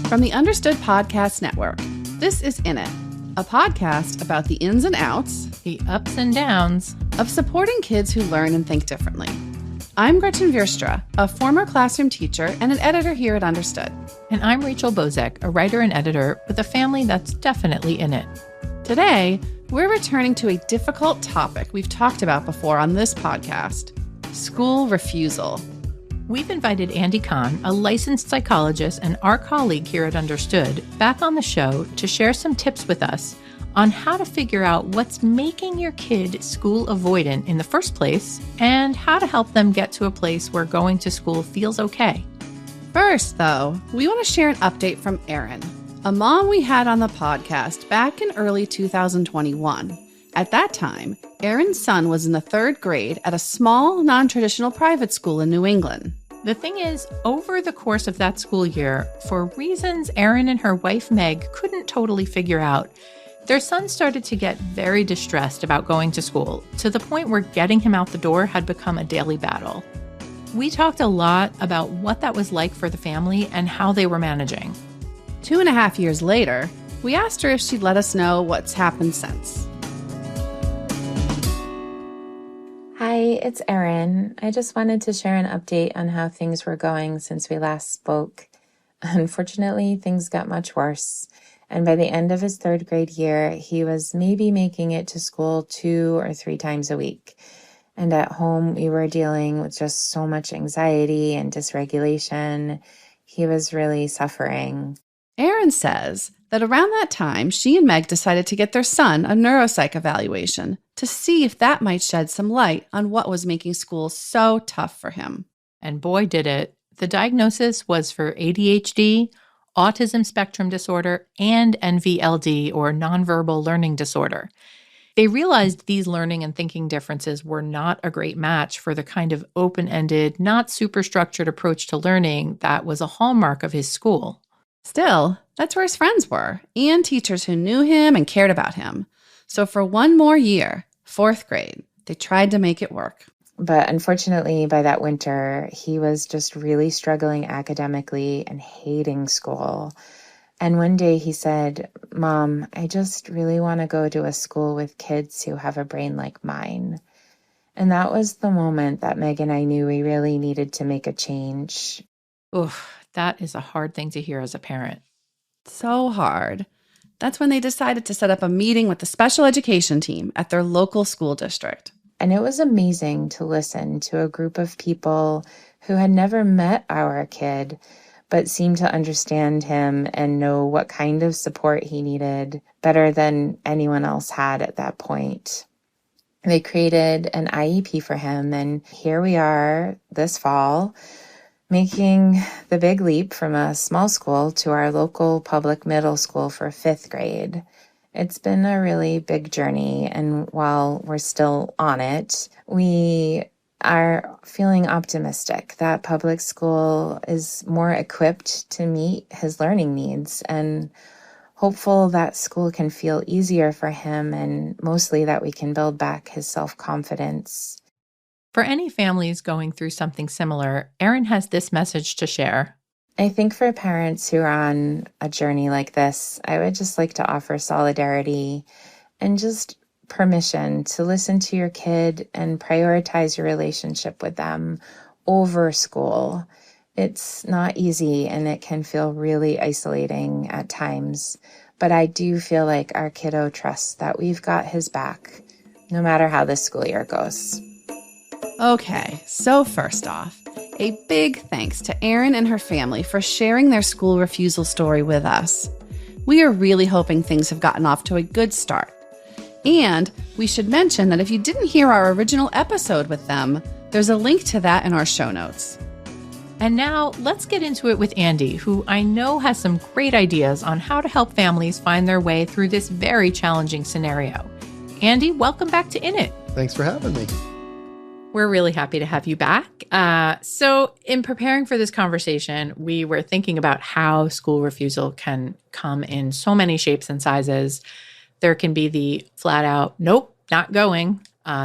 From the Understood Podcast Network, this is In It, a podcast about the ins and outs, the ups and downs, of supporting kids who learn and think differently. I'm Gretchen Vierstra, a former classroom teacher and an editor here at Understood. And I'm Rachel Bozek, a writer and editor with a family that's definitely in it. Today, we're returning to a difficult topic we've talked about before on this podcast, school refusal. We've invited Andy Kahn, a licensed psychologist and our colleague here at Understood, back on the show to share some tips with us on how to figure out what's making your kid school avoidant in the first place and how to help them get to a place where going to school feels okay. First, though, we want to share an update from Erin, a mom we had on the podcast back in early 2021. At that time, Erin's son was in the 3rd grade at a small, non-traditional private school in New England. The thing is, over the course of that school year, for reasons Erin and her wife Meg couldn't totally figure out, their son started to get very distressed about going to school, to the point where getting him out the door had become a daily battle. We talked a lot about what that was like for the family and how they were managing. 2.5 years later, we asked her if she'd let us know what's happened since. Hi, it's Erin. I just wanted to share an update on how things were going since we last spoke. Unfortunately, things got much worse. And by the end of his 3rd grade year, he was maybe making it to school 2 or 3 times a week. And at home, we were dealing with just so much anxiety and dysregulation. He was really suffering. Erin says that around that time, she and Meg decided to get their son a neuropsych evaluation to see if that might shed some light on what was making school so tough for him. And boy, did it. The diagnosis was for ADHD, autism spectrum disorder, and NVLD, or nonverbal learning disorder. They realized these learning and thinking differences were not a great match for the kind of open-ended, not super structured approach to learning that was a hallmark of his school. Still, that's where his friends were, and teachers who knew him and cared about him. So for one more year, 4th grade, they tried to make it work. But unfortunately, by that winter, he was just really struggling academically and hating school. And one day he said, "Mom, I just really want to go to a school with kids who have a brain like mine." And that was the moment that Meg and I knew we really needed to make a change. Oof, that is a hard thing to hear as a parent. So hard. That's when they decided to set up a meeting with the special education team at their local school district. And it was amazing to listen to a group of people who had never met our kid, but seemed to understand him and know what kind of support he needed better than anyone else had at that point. They created an IEP for him, and here we are this fall, making the big leap from a small school to our local public middle school for 5th grade. It's been a really big journey, and while we're still on it, we are feeling optimistic that public school is more equipped to meet his learning needs, and hopeful that school can feel easier for him, and mostly that we can build back his self-confidence. For any families going through something similar, Erin has this message to share. I think for parents who are on a journey like this, I would just like to offer solidarity and just permission to listen to your kid and prioritize your relationship with them over school. It's not easy and it can feel really isolating at times, but I do feel like our kiddo trusts that we've got his back, no matter how this school year goes. Okay, so first off, a big thanks to Erin and her family for sharing their school refusal story with us. We are really hoping things have gotten off to a good start. And we should mention that if you didn't hear our original episode with them, there's a link to that in our show notes. And now let's get into it with Andy, who I know has some great ideas on how to help families find their way through this very challenging scenario. Andy, welcome back to In It. Thanks for having me. We're really happy to have you back. So in preparing for this conversation, we were thinking about how school refusal can come in so many shapes and sizes. There can be the flat out, nope, not going.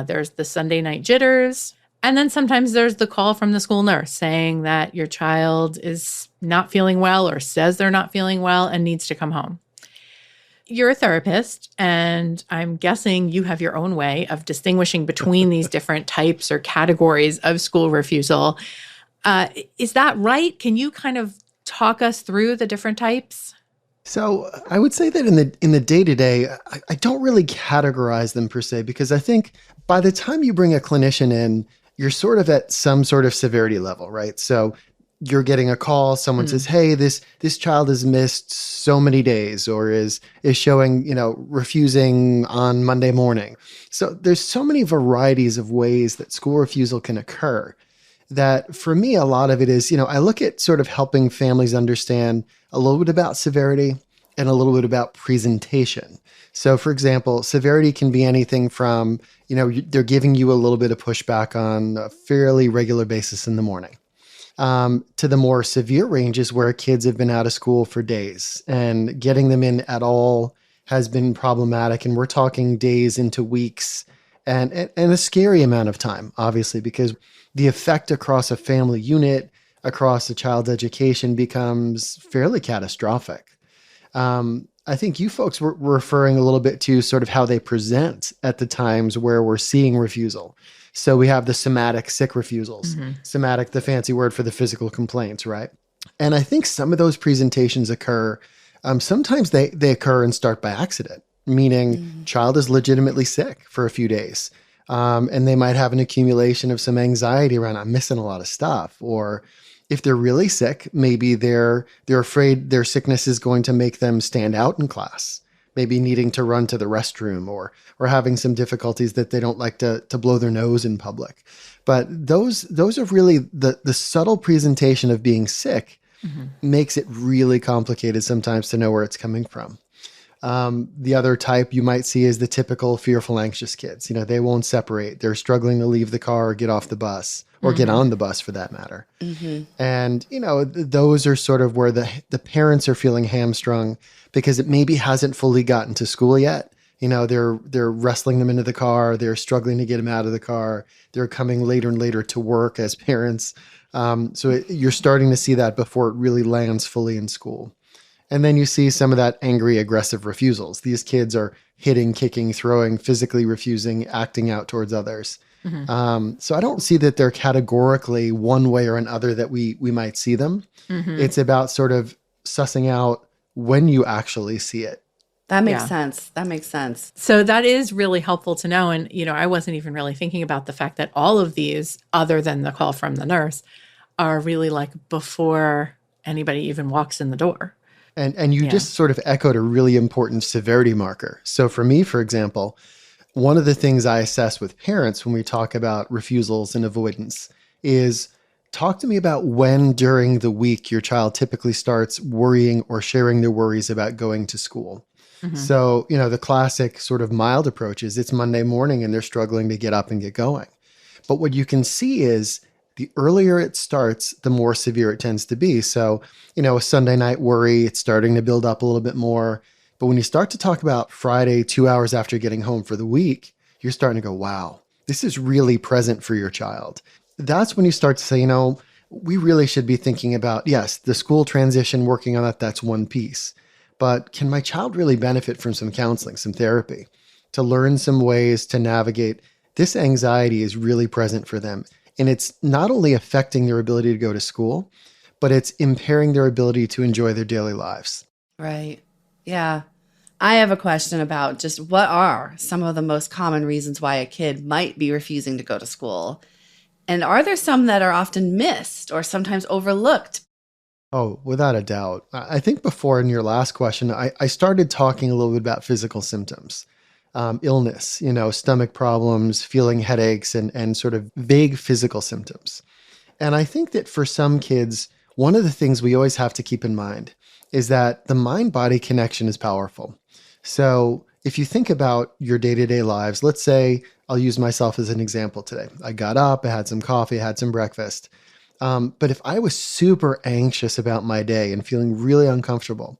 There's the Sunday night jitters. And then sometimes there's the call from the school nurse saying that your child is not feeling well or says they're not feeling well and needs to come home. You're a therapist, and I'm guessing you have your own way of distinguishing between these different types or categories of school refusal. Is that right? Can you kind of talk us through the different types? So I would say that in the day-to-day, I don't really categorize them per se, because I think by the time you bring a clinician in, you're sort of at some sort of severity level, right? So you're getting a call, someone says, hey, this child has missed so many days, or is showing, refusing on Monday morning. So there's so many varieties of ways that school refusal can occur that for me, a lot of it is, I look at sort of helping families understand a little bit about severity and a little bit about presentation. So for example, severity can be anything from, they're giving you a little bit of pushback on a fairly regular basis in the morning. To the more severe ranges where kids have been out of school for days and getting them in at all has been problematic. And we're talking days into weeks and a scary amount of time, obviously, because the effect across a family unit, across a child's education becomes fairly catastrophic. I think you folks were referring a little bit to sort of how they present at the times where we're seeing refusal. So we have the somatic sick refusals, somatic, the fancy word for the physical complaints, right? And I think some of those presentations occur, sometimes they occur and start by accident, meaning child is legitimately sick for a few days. And they might have an accumulation of some anxiety around, I'm missing a lot of stuff. Or if they're really sick, maybe they're afraid their sickness is going to make them stand out in class, maybe needing to run to the restroom or having some difficulties that they don't like to blow their nose in public. But those are really the subtle presentation of being sick makes it really complicated sometimes to know where it's coming from. The other type you might see is the typical fearful, anxious kids. They won't separate. They're struggling to leave the car or get off the bus or get on the bus for that matter. And, those are sort of where the parents are feeling hamstrung because it maybe hasn't fully gotten to school yet. They're wrestling them into the car. They're struggling to get them out of the car. They're coming later and later to work as parents. You're starting to see that before it really lands fully in school. And then you see some of that angry, aggressive refusals. These kids are hitting, kicking, throwing, physically refusing, acting out towards others. So I don't see that they're categorically one way or another that we might see them. It's about sort of sussing out when you actually see it. That makes sense. That makes sense. So that is really helpful to know. And, I wasn't even really thinking about the fact that all of these, other than the call from the nurse, are really like before anybody even walks in the door. And you just sort of echoed a really important severity marker. So for me, for example, one of the things I assess with parents when we talk about refusals and avoidance is talk to me about when during the week your child typically starts worrying or sharing their worries about going to school. So, the classic sort of mild approach is it's Monday morning and they're struggling to get up and get going. But what you can see is the earlier it starts, the more severe it tends to be. So, a Sunday night worry, it's starting to build up a little bit more. But when you start to talk about Friday, 2 hours after getting home for the week, you're starting to go, wow, this is really present for your child. That's when you start to say, we really should be thinking about, yes, the school transition, working on that, that's one piece. But can my child really benefit from some counseling, some therapy, to learn some ways to navigate? This anxiety is really present for them. And it's not only affecting their ability to go to school, but it's impairing their ability to enjoy their daily lives. Right. Yeah. I have a question about just what are some of the most common reasons why a kid might be refusing to go to school? And are there some that are often missed or sometimes overlooked? Oh, without a doubt. I think before in your last question, I started talking a little bit about physical symptoms. Illness, stomach problems, feeling headaches, and sort of vague physical symptoms. And I think that for some kids, one of the things we always have to keep in mind is that the mind-body connection is powerful. So if you think about your day-to-day lives, let's say I'll use myself as an example today. I got up, I had some coffee, I had some breakfast. But if I was super anxious about my day and feeling really uncomfortable,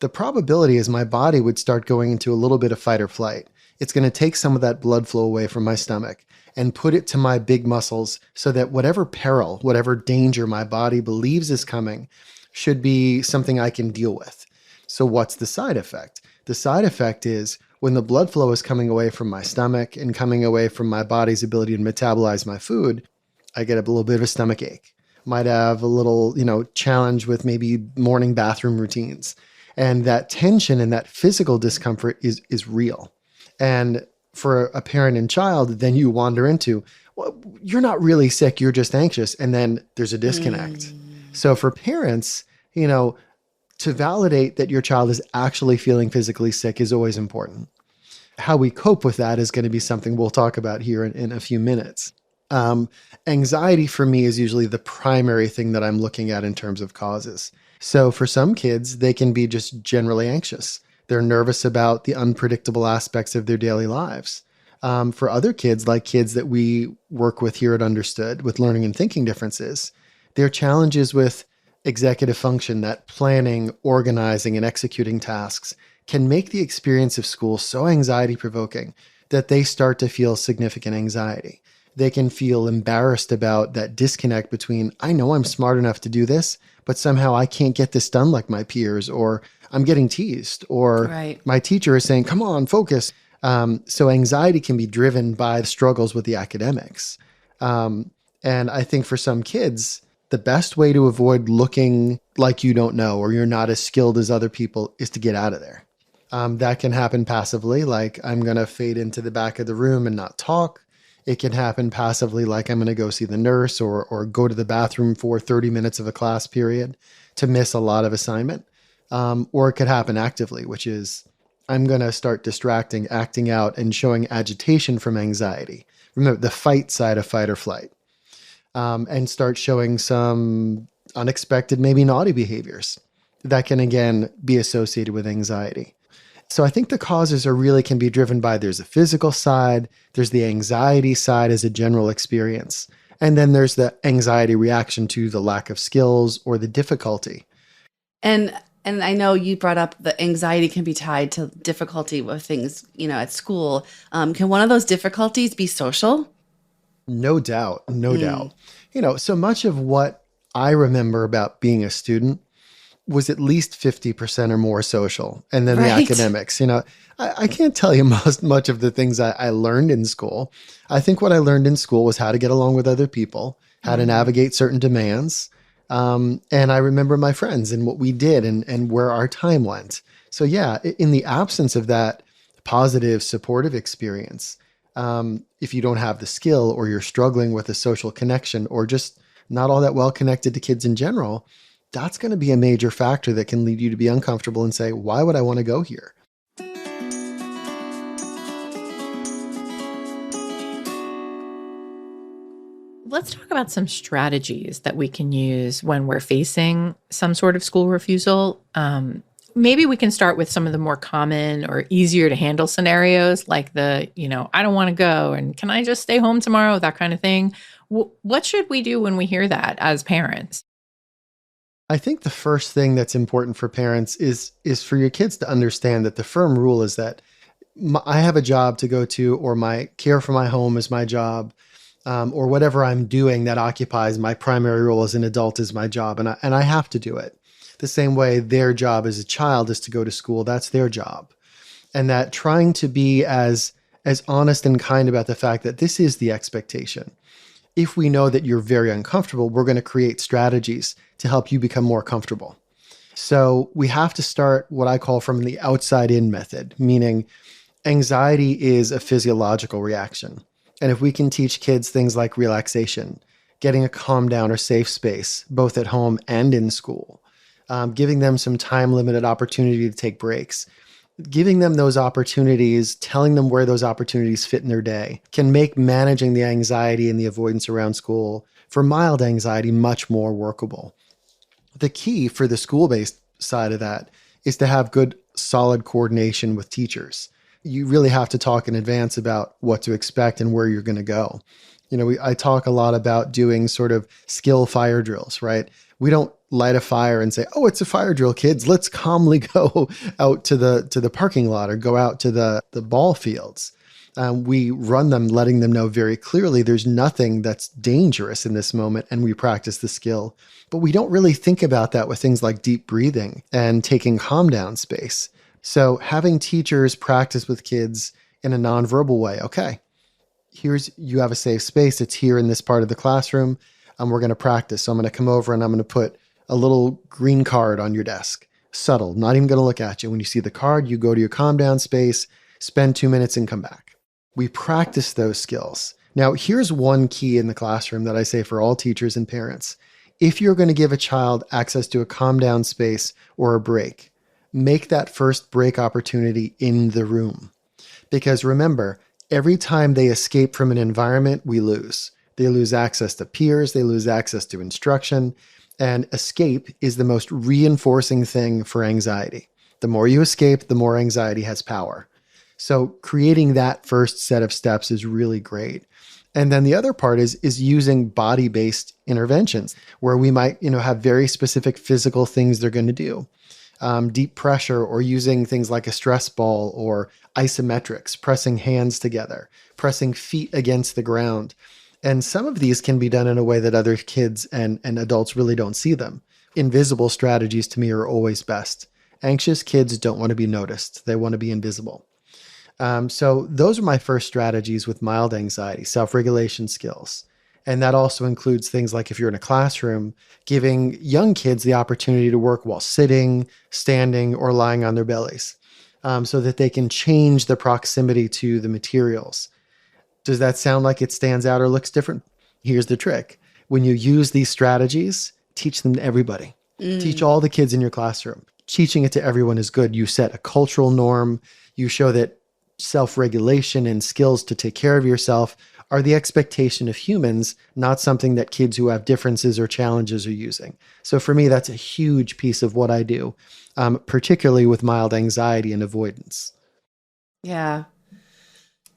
the probability is my body would start going into a little bit of fight or flight. It's going to take some of that blood flow away from my stomach. and put it to my big muscles so that whatever peril, whatever danger my body believes is coming should be something I can deal with. So what's the side effect? The side effect is when the blood flow is coming away from my stomach and coming away from my body's ability to metabolize my food, I get a little bit of a stomach ache. Might have a little, challenge with maybe morning bathroom routines. And that tension and that physical discomfort is real. And for a parent and child, then you wander into, well, you're not really sick, you're just anxious. And then there's a disconnect. So for parents, to validate that your child is actually feeling physically sick is always important. How we cope with that is going to be something we'll talk about here in a few minutes. Anxiety for me is usually the primary thing that I'm looking at in terms of causes. So for some kids, they can be just generally anxious. They're nervous about the unpredictable aspects of their daily lives. For other kids, like kids that we work with here at Understood with learning and thinking differences, their challenges with executive function, that planning, organizing, and executing tasks can make the experience of school so anxiety provoking that they start to feel significant anxiety. They can feel embarrassed about that disconnect between, I know I'm smart enough to do this, but somehow I can't get this done like my peers, or I'm getting teased, or my teacher is saying, come on, focus. So anxiety can be driven by the struggles with the academics. And I think for some kids, the best way to avoid looking like you don't know or you're not as skilled as other people is to get out of there. That can happen passively, like I'm going to fade into the back of the room and not talk. It can happen passively, like I'm going to go see the nurse or go to the bathroom for 30 minutes of a class period to miss a lot of assignment. Or it could happen actively, which is I'm going to start distracting, acting out, and showing agitation from anxiety. Remember the fight side of fight or flight. And start showing some unexpected, maybe naughty behaviors that can, again, be associated with anxiety. So I think the causes can be driven by, there's a physical side, there's the anxiety side as a general experience, and then there's the anxiety reaction to the lack of skills or the difficulty. And I know you brought up the anxiety can be tied to difficulty with things, at school. Can one of those difficulties be social? No doubt. No doubt. So much of what I remember about being a student was at least 50% or more social. And then the academics, I can't tell you much of the things I learned in school. I think what I learned in school was how to get along with other people, how to navigate certain demands. And I remember my friends and what we did and where our time went. So yeah, in the absence of that positive, supportive experience, if you don't have the skill or you're struggling with a social connection or just not all that well connected to kids in general, that's going to be a major factor that can lead you to be uncomfortable and say, why would I want to go here? Let's talk about some strategies that we can use when we're facing some sort of school refusal. Maybe we can start with some of the more common or easier to handle scenarios, like I don't want to go and can I just stay home tomorrow? That kind of thing. What should we do when we hear that as parents? I think the first thing that's important for parents is for your kids to understand that the firm rule is that I have a job to go to, or my care for my home is my job, or whatever I'm doing that occupies my primary role as an adult is my job, and I have to do it. The same way their job as a child is to go to school, that's their job. And that trying to be as honest and kind about the fact that this is the expectation. If we know that you're very uncomfortable, we're going to create strategies to help you become more comfortable. So we have to start what I call from the outside in method, meaning anxiety is a physiological reaction. And if we can teach kids things like relaxation, getting a calm down or safe space, both at home and in school, giving them some time-limited opportunity to take breaks, giving them those opportunities, telling them where those opportunities fit in their day can make managing the anxiety and the avoidance around school for mild anxiety much more workable. The key for the school-based side of that is to have good, solid coordination with teachers. You really have to talk in advance about what to expect and where you're going to go. I talk a lot about doing sort of skill fire drills, right? We don't light a fire and say, oh, it's a fire drill, kids. Let's calmly go out to the parking lot or go out to the ball fields. We run them, letting them know very clearly there's nothing that's dangerous in this moment, and we practice the skill. But we don't really think about that with things like deep breathing and taking calm down space. So having teachers practice with kids in a nonverbal way. Okay, you have a safe space. It's here in this part of the classroom. We're going to practice. So I'm going to come over and I'm going to put a little green card on your desk. Subtle, not even going to look at you. When you see the card, you go to your calm down space, spend 2 minutes and come back. We practice those skills. Now, here's one key in the classroom that I say for all teachers and parents. If you're going to give a child access to a calm down space or a break, make that first break opportunity in the room. Because remember, every time they escape from an environment, we lose. They lose access to peers, they lose access to instruction, and escape is the most reinforcing thing for anxiety. The more you escape, the more anxiety has power. So creating that first set of steps is really great. And then the other part is using body-based interventions where we might, have very specific physical things they're going to do. Deep pressure, or using things like a stress ball or isometrics, pressing hands together, pressing feet against the ground. And some of these can be done in a way that other kids and adults really don't see them. Invisible strategies to me are always best. Anxious kids don't want to be noticed. They want to be invisible. So those are my first strategies with mild anxiety, self-regulation skills. And that also includes things like if you're in a classroom, giving young kids the opportunity to work while sitting, standing, or lying on their bellies, so that they can change the proximity to the materials. Does that sound like it stands out or looks different? Here's the trick. When you use these strategies, teach them to everybody. Teach all the kids in your classroom. Teaching it to everyone is good. You set a cultural norm. You show that self-regulation and skills to take care of yourself are the expectation of humans, not something that kids who have differences or challenges are using. So for me, that's a huge piece of what I do, particularly with mild anxiety and avoidance. Yeah.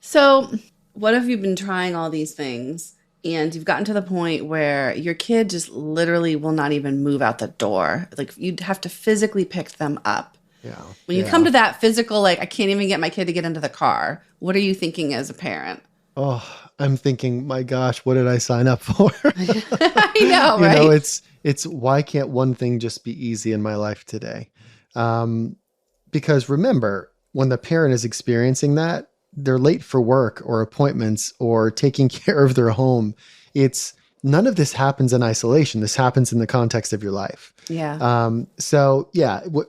So what if you've been trying all these things and you've gotten to the point where your kid just literally will not even move out the door? Like you'd have to physically pick them up. Yeah. When you come to that physical, like I can't even get my kid to get into the car, what are you thinking as a parent? Oh, I'm thinking, my gosh, what did I sign up for? I know, right? It's why can't one thing just be easy in my life today? Because remember, when the parent is experiencing that, they're late for work or appointments or taking care of their home. None of this happens in isolation. This happens in the context of your life. Yeah.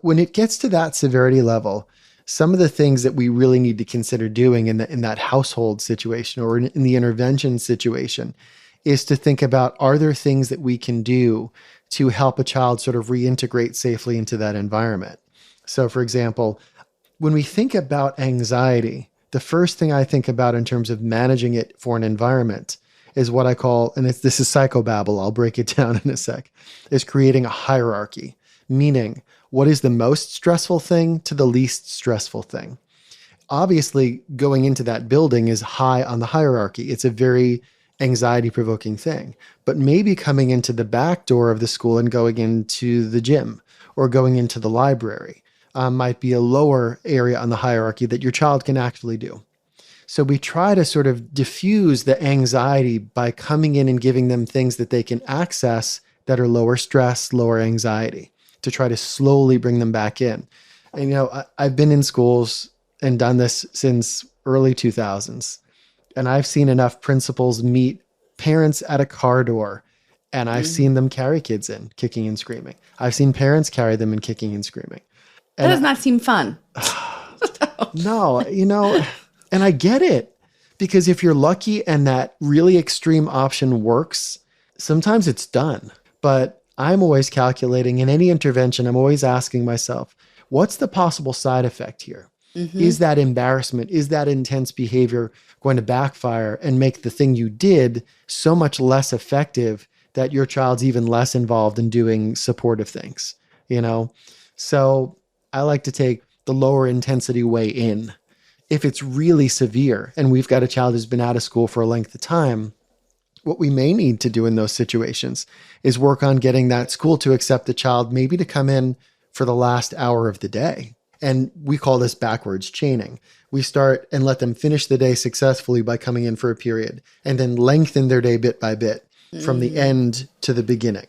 When it gets to that severity level, some of the things that we really need to consider doing in that household situation or in the intervention situation is to think about, are there things that we can do to help a child sort of reintegrate safely into that environment? So for example, when we think about anxiety, the first thing I think about in terms of managing it for an environment is what I call, and this is psychobabble, I'll break it down in a sec, is creating a hierarchy, meaning what is the most stressful thing to the least stressful thing. Obviously, going into that building is high on the hierarchy. It's a very anxiety-provoking thing. But maybe coming into the back door of the school and going into the gym or going into the library might be a lower area on the hierarchy that your child can actually do. So we try to sort of diffuse the anxiety by coming in and giving them things that they can access that are lower stress, lower anxiety, to try to slowly bring them back in. And, I've been in schools and done this since early 2000s. And I've seen enough principals meet parents at a car door, and I've seen them carry kids in, kicking and screaming. I've seen parents carry them in, kicking and screaming. That does not seem fun. No, and I get it, because if you're lucky and that really extreme option works, sometimes it's done. But I'm always calculating in any intervention, I'm always asking myself, what's the possible side effect here? Is that embarrassment, is that intense behavior going to backfire and make the thing you did so much less effective that your child's even less involved in doing supportive things, So I like to take the lower intensity way in. If it's really severe and we've got a child who's been out of school for a length of time, what we may need to do in those situations is work on getting that school to accept the child, maybe to come in for the last hour of the day. And we call this backwards chaining, We start and let them finish the day successfully by coming in for a period and then lengthen their day bit by bit from the end to the beginning.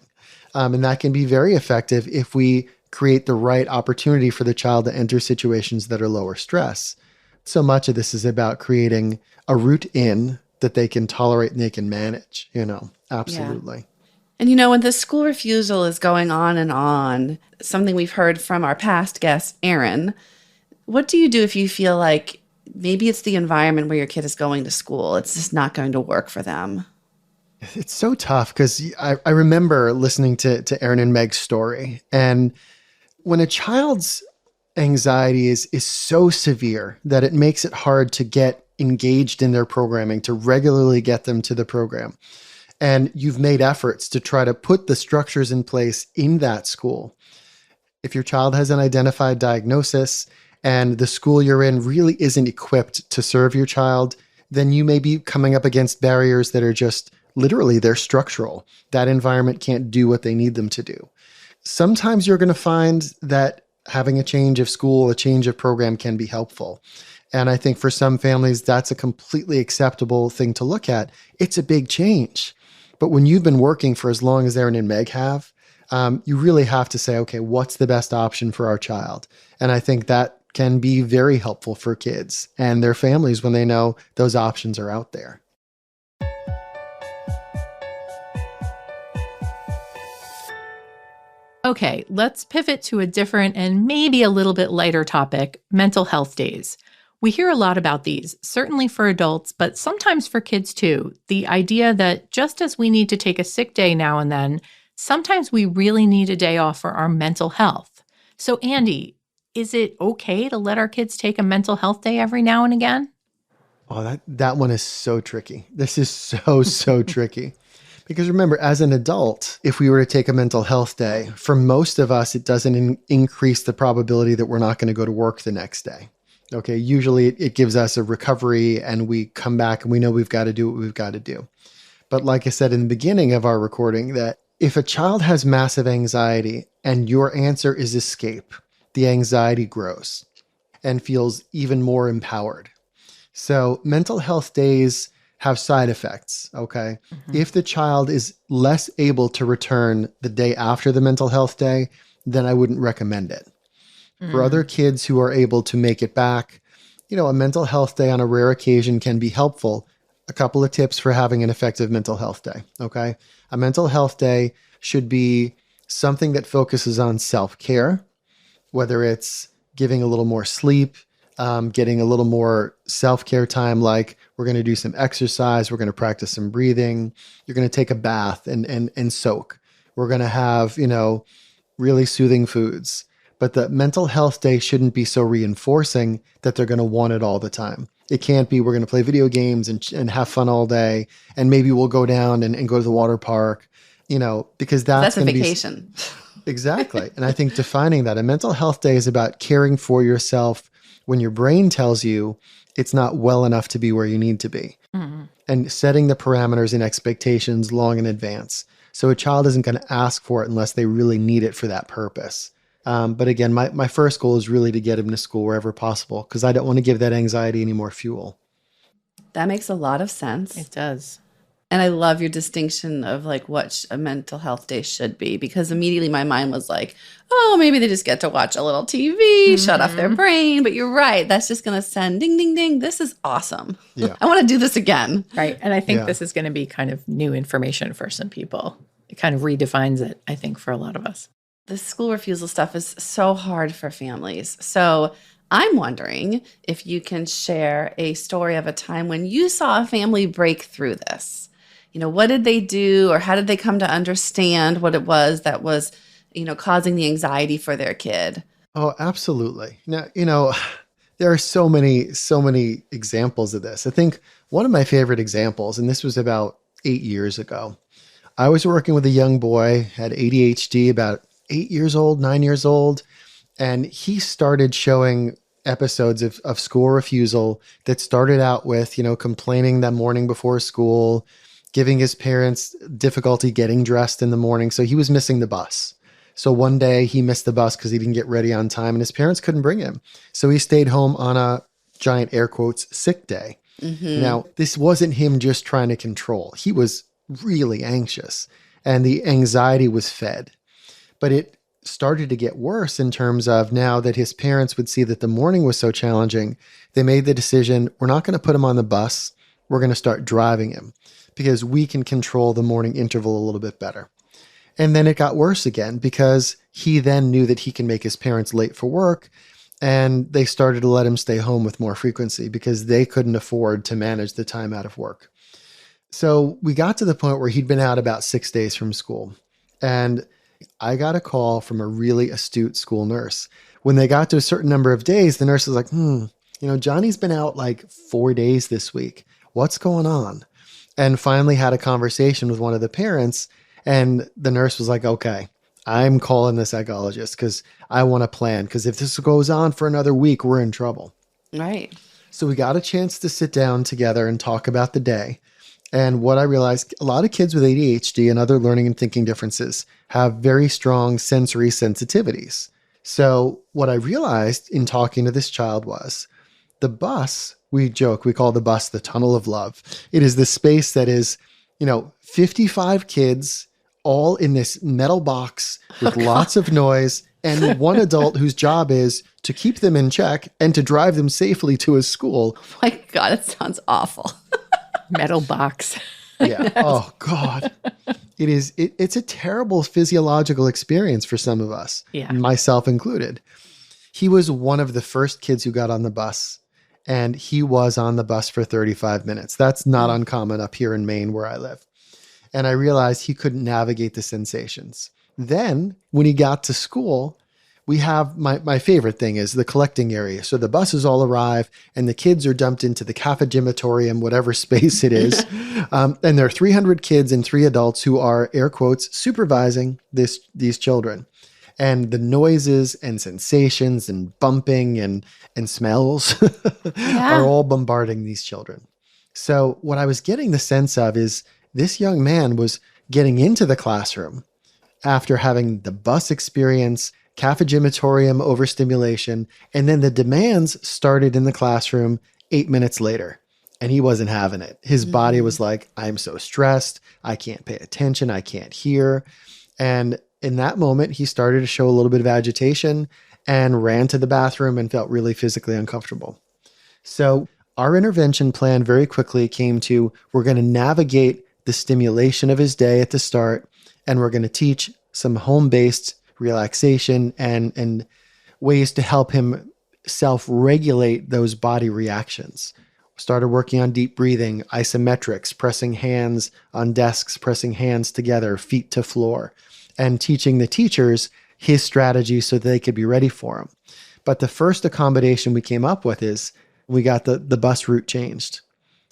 And that can be very effective if we create the right opportunity for the child to enter situations that are lower stress. So much of this is about creating a route in that they can tolerate and they can manage, absolutely. Yeah. And when this school refusal is going on, something we've heard from our past guest, Erin, what do you do if you feel like maybe it's the environment where your kid is going to school? It's just not going to work for them. It's so tough because I remember listening to Erin and Meg's story. And when a child's anxiety is so severe that it makes it hard to get engaged in their programming, to regularly get them to the program, and you've made efforts to try to put the structures in place in that school. If your child has an identified diagnosis and the school you're in really isn't equipped to serve your child, then you may be coming up against barriers that are just literally, they're structural. That environment can't do what they need them to do. Sometimes you're going to find that having a change of school, a change of program can be helpful. And I think for some families, that's a completely acceptable thing to look at. It's a big change. But when you've been working for as long as Erin and Meg have, you really have to say, okay, what's the best option for our child? And I think that can be very helpful for kids and their families when they know those options are out there. Okay, let's pivot to a different and maybe a little bit lighter topic, mental health days. We hear a lot about these, certainly for adults, but sometimes for kids too. The idea that just as we need to take a sick day now and then, sometimes we really need a day off for our mental health. So Andy, is it okay to let our kids take a mental health day every now and again? Oh, that one is so tricky. This is so tricky. Because remember, as an adult, if we were to take a mental health day, for most of us, it doesn't increase the probability that we're not going to go to work the next day. Okay, usually it gives us a recovery and we come back and we know we've got to do what we've got to do. But like I said in the beginning of our recording, that if a child has massive anxiety and your answer is escape, the anxiety grows and feels even more empowered. So mental health days have side effects, okay? Mm-hmm. If the child is less able to return the day after the mental health day, then I wouldn't recommend it. For other kids who are able to make it back, a mental health day on a rare occasion can be helpful. A couple of tips for having an effective mental health day, okay? A mental health day should be something that focuses on self-care, whether it's giving a little more sleep, getting a little more self-care time, like we're going to do some exercise, we're going to practice some breathing, you're going to take a bath and soak. We're going to have, really soothing foods. But the mental health day shouldn't be so reinforcing that they're going to want it all the time. It can't be we're going to play video games and have fun all day, and maybe we'll go down and go to the water park, because that's a vacation. Exactly. And I think defining that, a mental health day is about caring for yourself when your brain tells you it's not well enough to be where you need to be, and setting the parameters and expectations long in advance. So a child isn't going to ask for it unless they really need it for that purpose. But again, my first goal is really to get him to school wherever possible, because I don't want to give that anxiety any more fuel. That makes a lot of sense. It does. And I love your distinction of like what a mental health day should be, because immediately my mind was like, oh, maybe they just get to watch a little TV, shut off their brain. But you're right. That's just going to send ding, ding, ding. This is awesome. Yeah. I want to do this again. Right. And I think this is going to be kind of new information for some people. It kind of redefines it, I think, for a lot of us. The school refusal stuff is so hard for families. So I'm wondering if you can share a story of a time when you saw a family break through this. What did they do, or how did they come to understand what it was that was, causing the anxiety for their kid? Oh, absolutely. Now, there are so many examples of this. I think one of my favorite examples, and this was about 8 years ago, I was working with a young boy, had ADHD, about 8 years old, 9 years old, and he started showing episodes of school refusal that started out with, complaining that morning before school, giving his parents difficulty getting dressed in the morning. So he was missing the bus. So one day he missed the bus because he didn't get ready on time and his parents couldn't bring him. So he stayed home on a giant air quotes sick day. Now, this wasn't him just trying to control. He was really anxious and the anxiety was fed. But it started to get worse in terms of now that his parents would see that the morning was so challenging, they made the decision, we're not going to put him on the bus. We're going to start driving him because we can control the morning interval a little bit better. And then it got worse again because he then knew that he can make his parents late for work. And they started to let him stay home with more frequency because they couldn't afford to manage the time out of work. So we got to the point where he'd been out about 6 days from school. And I got a call from a really astute school nurse. When they got to a certain number of days, the nurse was like, Johnny's been out like 4 days this week. What's going on? And finally had a conversation with one of the parents. And the nurse was like, okay, I'm calling the psychologist because I want to plan. Because if this goes on for another week, we're in trouble. Right. So we got a chance to sit down together and talk about the day. And what I realized, a lot of kids with ADHD and other learning and thinking differences have very strong sensory sensitivities. So what I realized in talking to this child was the bus, we joke, we call the bus the tunnel of love. It is the space that is, 55 kids all in this metal box with lots of noise and one adult whose job is to keep them in check and to drive them safely to his school. Oh my God, it sounds awful. Metal box. Yeah. Oh God. It's a terrible physiological experience for some of us, myself included. He was one of the first kids who got on the bus, and he was on the bus for 35 minutes. That's not uncommon up here in Maine where I live. And I realized he couldn't navigate the sensations. Then when he got to school, we have my favorite thing is the collecting area. So the buses all arrive and the kids are dumped into the cafegimatorium, whatever space it is. And there are 300 kids and 3 adults who are, air quotes, supervising these children. And the noises and sensations and bumping and smells are all bombarding these children. So what I was getting the sense of is this young man was getting into the classroom after having the bus experience, cafegimatorium overstimulation, and then the demands started in the classroom 8 minutes later. And he wasn't having it. His body was like, I'm so stressed. I can't pay attention. I can't hear. And in that moment, he started to show a little bit of agitation and ran to the bathroom and felt really physically uncomfortable. So our intervention plan very quickly came to, we're going to navigate the stimulation of his day at the start, and we're going to teach some home-based relaxation and ways to help him self-regulate those body reactions. Started working on deep breathing, isometrics, pressing hands on desks, pressing hands together, feet to floor, and teaching the teachers his strategy so they could be ready for him. But the first accommodation we came up with is we got the bus route changed.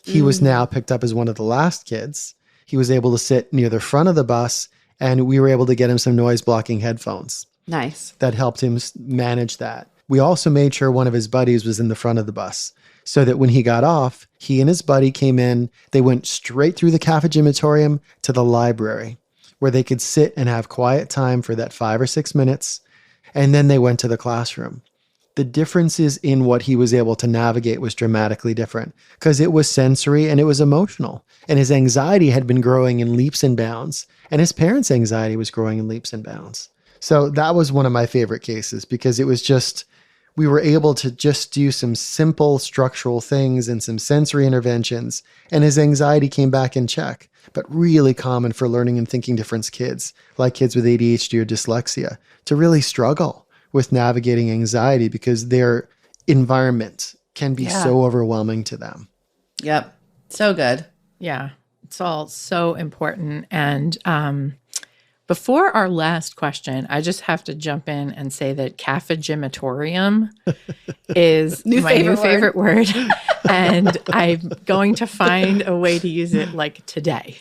He was now picked up as one of the last kids. He was able to sit near the front of the bus, and we were able to get him some noise blocking headphones. Nice. That helped him manage that. We also made sure one of his buddies was in the front of the bus so that when he got off, he and his buddy came in, they went straight through the cafegimatorium to the library where they could sit and have quiet time for that 5 or 6 minutes. And then they went to the classroom. The differences in what he was able to navigate was dramatically different because it was sensory and it was emotional. And his anxiety had been growing in leaps and bounds. And his parents' anxiety was growing in leaps and bounds. So that was one of my favorite cases because it was just, we were able to just do some simple structural things and some sensory interventions. And his anxiety came back in check, but really common for learning and thinking difference kids, like kids with ADHD or dyslexia, to really struggle with navigating anxiety because their environment can be so overwhelming to them. Yep. So good. Yeah. It's all so important. And before our last question, I just have to jump in and say that cafegimatorium is my new favorite word. And I'm going to find a way to use it like today.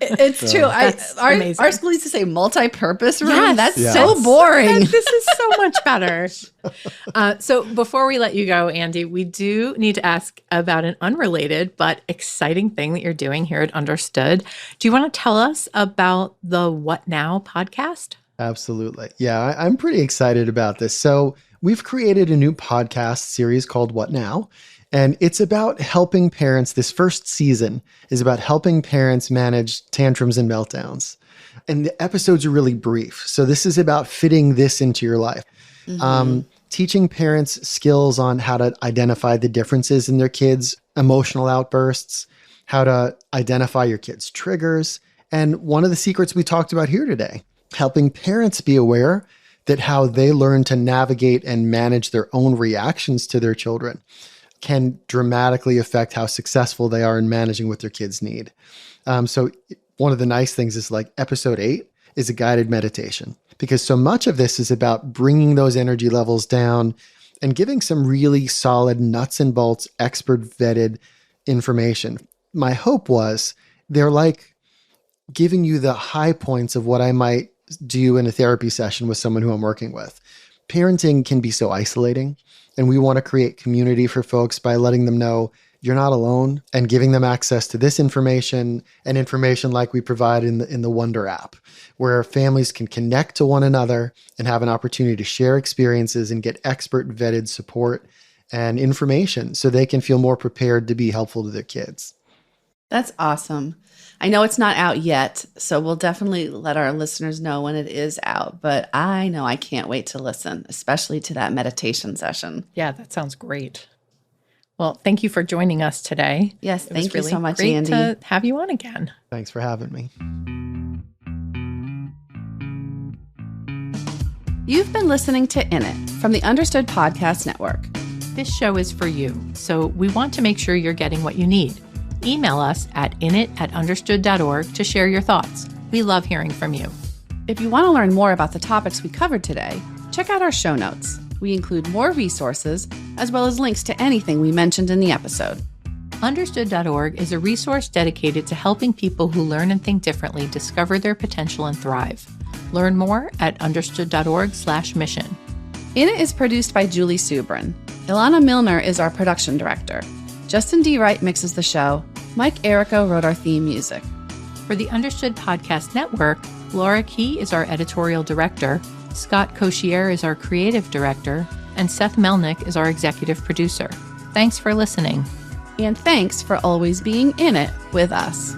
It's true. Our school used to say multi-purpose room. Yes. That's so boring. This is so much better. So before we let you go, Andy, we do need to ask about an unrelated but exciting thing that you're doing here at Understood. Do you want to tell us about the What Now podcast? Absolutely. Yeah, I'm pretty excited about this. So, we've created a new podcast series called What Now? And it's about helping parents. This first season is about helping parents manage tantrums and meltdowns. And the episodes are really brief. So, this is about fitting this into your life. Teaching parents skills on how to identify the differences in their kids' emotional outbursts, how to identify your kids' triggers. And one of the secrets we talked about here today, helping parents be aware that how they learn to navigate and manage their own reactions to their children can dramatically affect how successful they are in managing what their kids need. So one of the nice things is like episode 8 is a guided meditation, because so much of this is about bringing those energy levels down and giving some really solid nuts and bolts, expert vetted information. My hope was they're like giving you the high points of what I might do in a therapy session with someone who I'm working with. Parenting can be so isolating, and we want to create community for folks by letting them know you're not alone and giving them access to this information and information like we provide in the Wonder app, where families can connect to one another and have an opportunity to share experiences and get expert vetted support and information so they can feel more prepared to be helpful to their kids. That's awesome. I know it's not out yet, so we'll definitely let our listeners know when it is out, but I know I can't wait to listen, especially to that meditation session. Yeah, that sounds great. Well, thank you for joining us today. Yes, It was thank you really so much, great Andy. to have you on again. Thanks for having me. You've been listening to In It from the Understood Podcast Network. This show is for you, so we want to make sure you're getting what you need. Email us at init@understood.org to share your thoughts. We love hearing from you. If you want to learn more about the topics we covered today, check out our show notes. We include more resources, as well as links to anything we mentioned in the episode. Understood.org is a resource dedicated to helping people who learn and think differently discover their potential and thrive. Learn more at understood.org/mission. In It is produced by Julie Subrin. Ilana Milner is our production director. Justin D. Wright mixes the show. Mike Errico wrote our theme music. For the Understood Podcast Network, Laura Key is our editorial director, Scott Cochier is our creative director, and Seth Melnick is our executive producer. Thanks for listening. And thanks for always being in it with us.